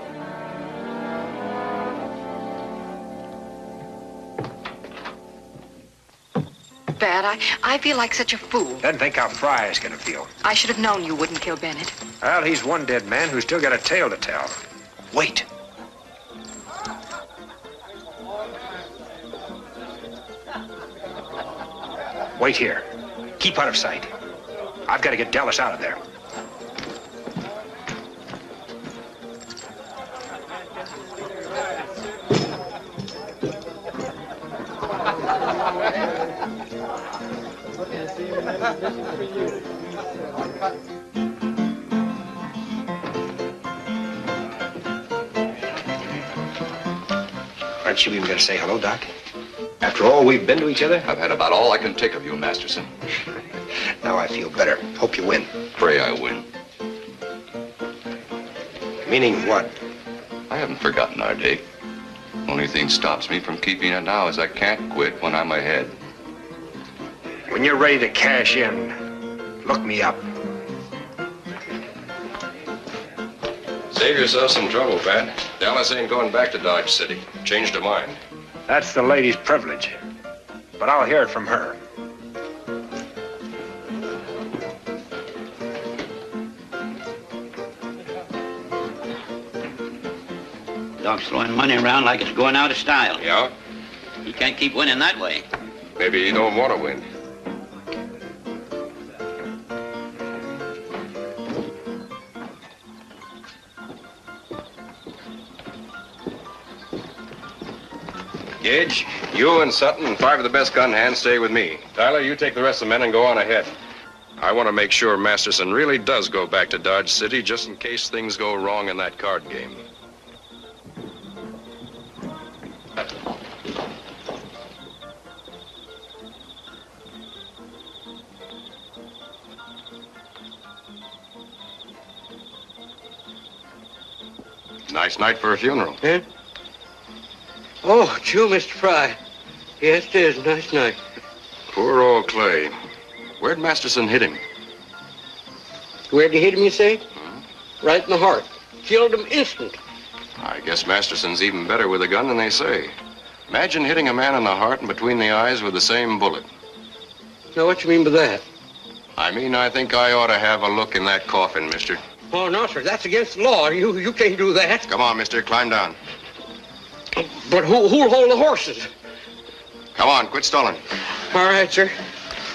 Bad. I feel like such a fool. Doesn't think how Fry is going to feel. I should have known you wouldn't kill Bennett. Well, he's one dead man who's still got a tale to tell. Wait. Wait here. Keep out of sight. I've got to get Dallas out of there. Aren't you even going to say hello, Doc? After all we've been to each other? I've had about all I can take of you, Masterson. Now I feel better. Hope you win. Pray I win. Meaning what? I haven't forgotten our date. Only thing stops me from keeping it now is I can't quit when I'm ahead. When you're ready to cash in, look me up. Save yourself some trouble, Pat. Dallas ain't going back to Dodge City. Changed her mind. That's the lady's privilege. But I'll hear it from her. Doc's throwing money around like it's going out of style. Yeah? He can't keep winning that way. Maybe he don't want to win. Gage, you and Sutton and 5 of the best gun hands stay with me. Tyler, you take the rest of the men and go on ahead. I want to make sure Masterson really does go back to Dodge City just in case things go wrong in that card game. Nice night for a funeral. Huh? Oh, true, Mr. Fry. Yes, it is. Nice night. Poor old Clay. Where'd Masterson hit him? Where'd he hit him, you say? Right in the heart. Killed him instant. I guess Masterson's even better with a gun than they say. Imagine hitting a man in the heart and between the eyes with the same bullet. Now, what you mean by that? I mean, I think I ought to have a look in that coffin, mister. Oh, no, sir. That's against the law. You can't do that. Come on, mister. Climb down. But who'll hold the horses? Come on, quit stalling. All right, sir.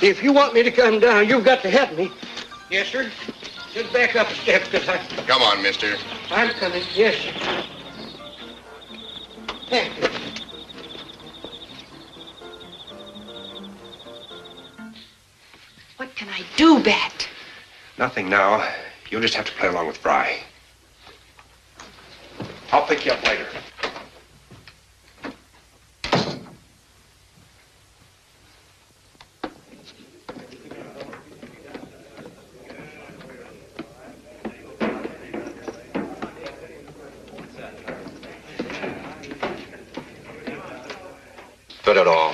If you want me to come down, you've got to help me. Yes, sir. Just back up a step, because Come on, mister. I'm coming. Yes, sir. Thank you. What can I do, Bat? Nothing now. You'll just have to play along with Fry. I'll pick you up later. Fit it all.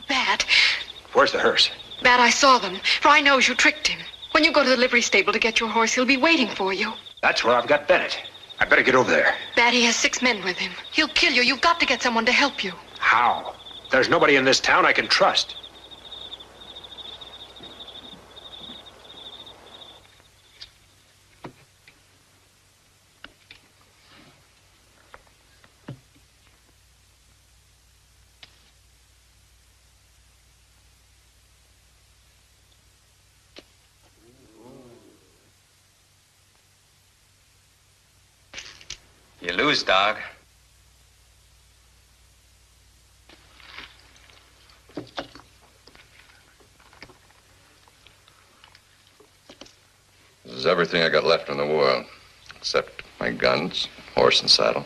Bat. Where's the hearse? Bat, I saw them. Fry knows you tricked him. When you go to the livery stable to get your horse, he'll be waiting for you. That's where I've got Bennett. I better get over there. Bat, he has 6 men with him. He'll kill you. You've got to get someone to help you. How? There's nobody in this town I can trust. You lose, dog. is everything I got left in the world, except my guns, horse and saddle.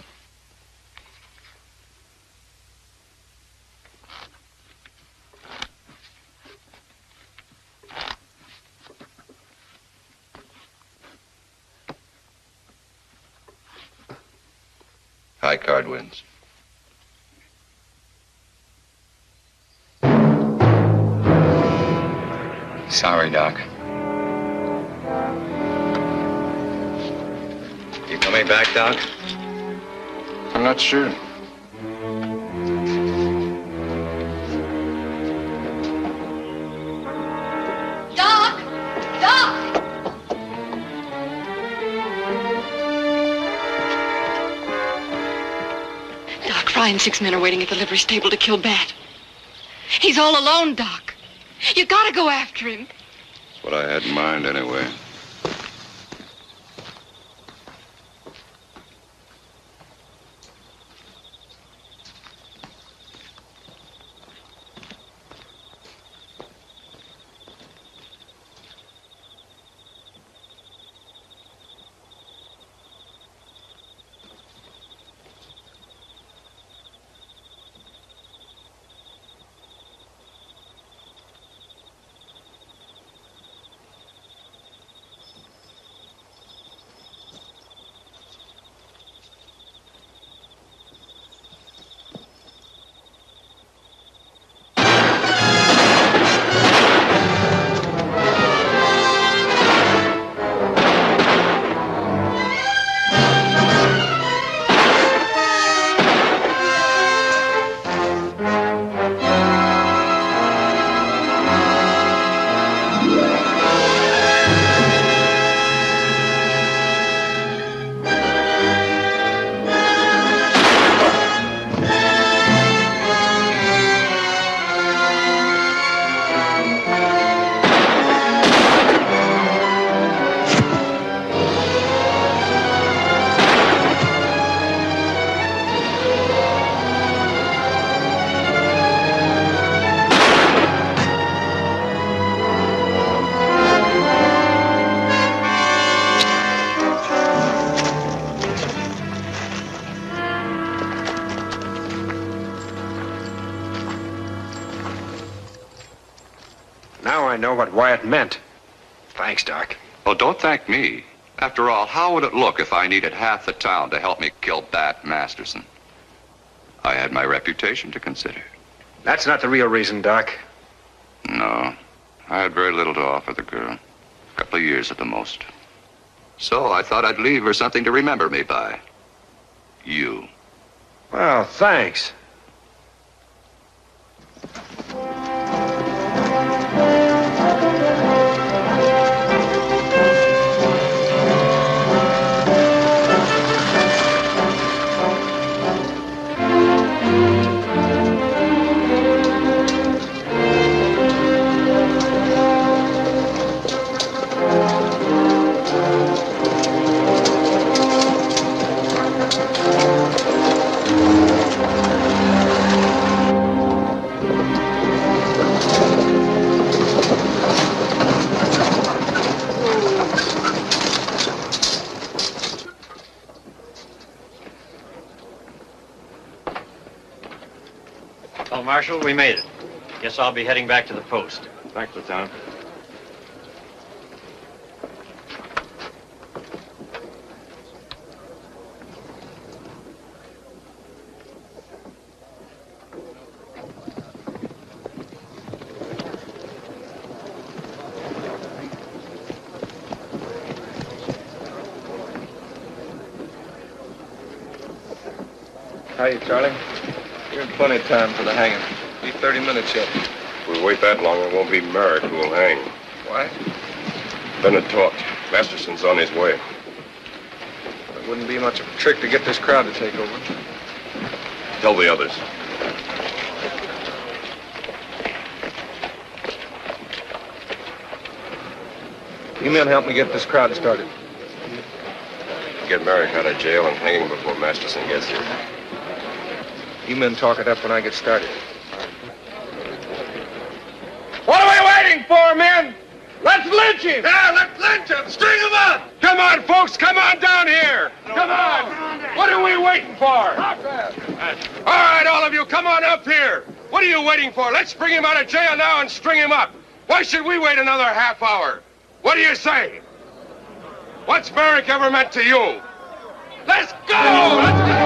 High card wins. Sorry, Doc. You coming back, Doc? I'm not sure. Doc! Doc! Doc, Fry and 6 men are waiting at the livery stable to kill Bat. He's all alone, Doc. You gotta go after him. That's what I had in mind, anyway. Now I know what Wyatt meant. Thanks, Doc. Oh, don't thank me. After all, how would it look if I needed half the town to help me kill Bat Masterson? I had my reputation to consider. That's not the real reason, Doc. No, I had very little to offer the girl. A couple of years at the most. So I thought I'd leave her something to remember me by. You. Well, thanks. Well, Marshal, we made it. Guess I'll be heading back to the post. Thanks, Lieutenant. Hiya, Charlie. You're in plenty of time for the hanging. Be 30 minutes yet. If we wait that long, it won't be Merrick who will hang. Why? Bennett talked. Masterson's on his way. It wouldn't be much of a trick to get this crowd to take over. Tell the others. You men help me get this crowd started. Get Merrick out of jail and hang him before Masterson gets here. You men talk it up when I get started. What are we waiting for, men? Let's lynch him! Yeah, let's lynch him! String him up! waiting for? All right, all of you, come on up here. What are you waiting for? Let's bring him out of jail now and string him up. Why should we wait another half hour? What do you say? What's Merrick ever meant to you? Let's go! Let's go!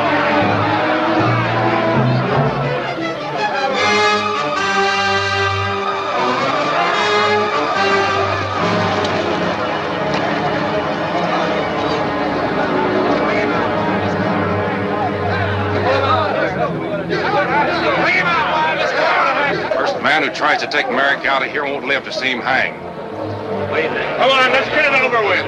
First man who tries to take Merrick out of here won't live to see him hang. Come on, let's get it over with.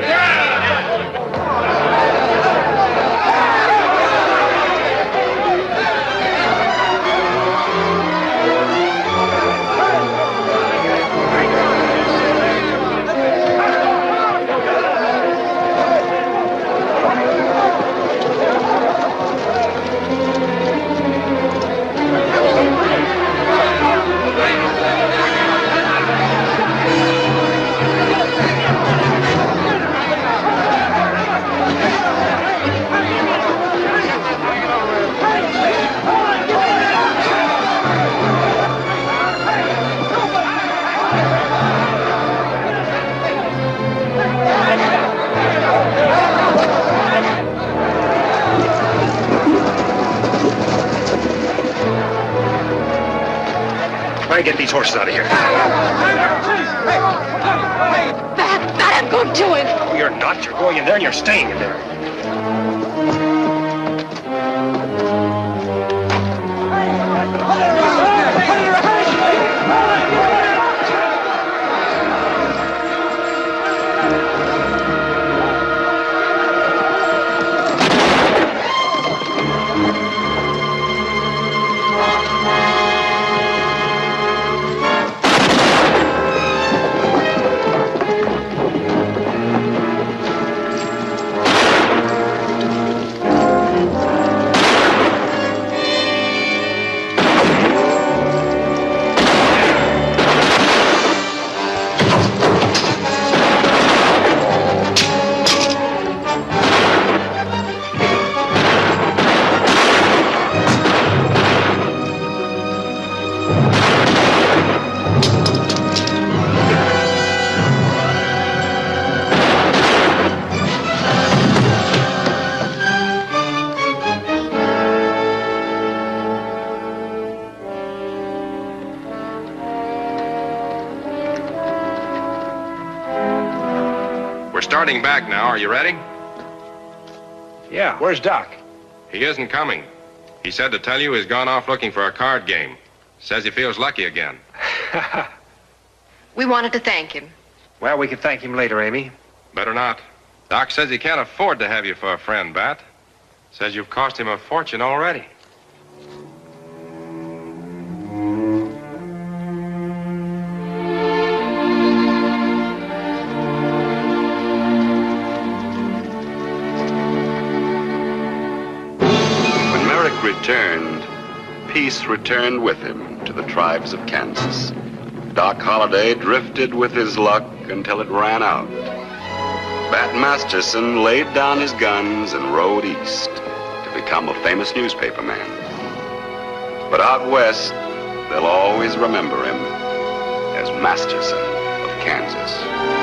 Get these horses out of here. That I'm going to him. No, you're not. You're going in there and you're staying in there. Starting back now. Are you ready? Yeah. Where's Doc? He isn't coming. He said to tell you he's gone off looking for a card game. Says he feels lucky again. We wanted to thank him. Well, we can thank him later, Amy. Better not. Doc says he can't afford to have you for a friend, Bat. Says you've cost him a fortune already. Returned, peace returned with him to the tribes of Kansas. Doc Holliday drifted with his luck until it ran out. Bat Masterson laid down his guns and rode east to become a famous newspaper man. But out west, they'll always remember him as Masterson of Kansas.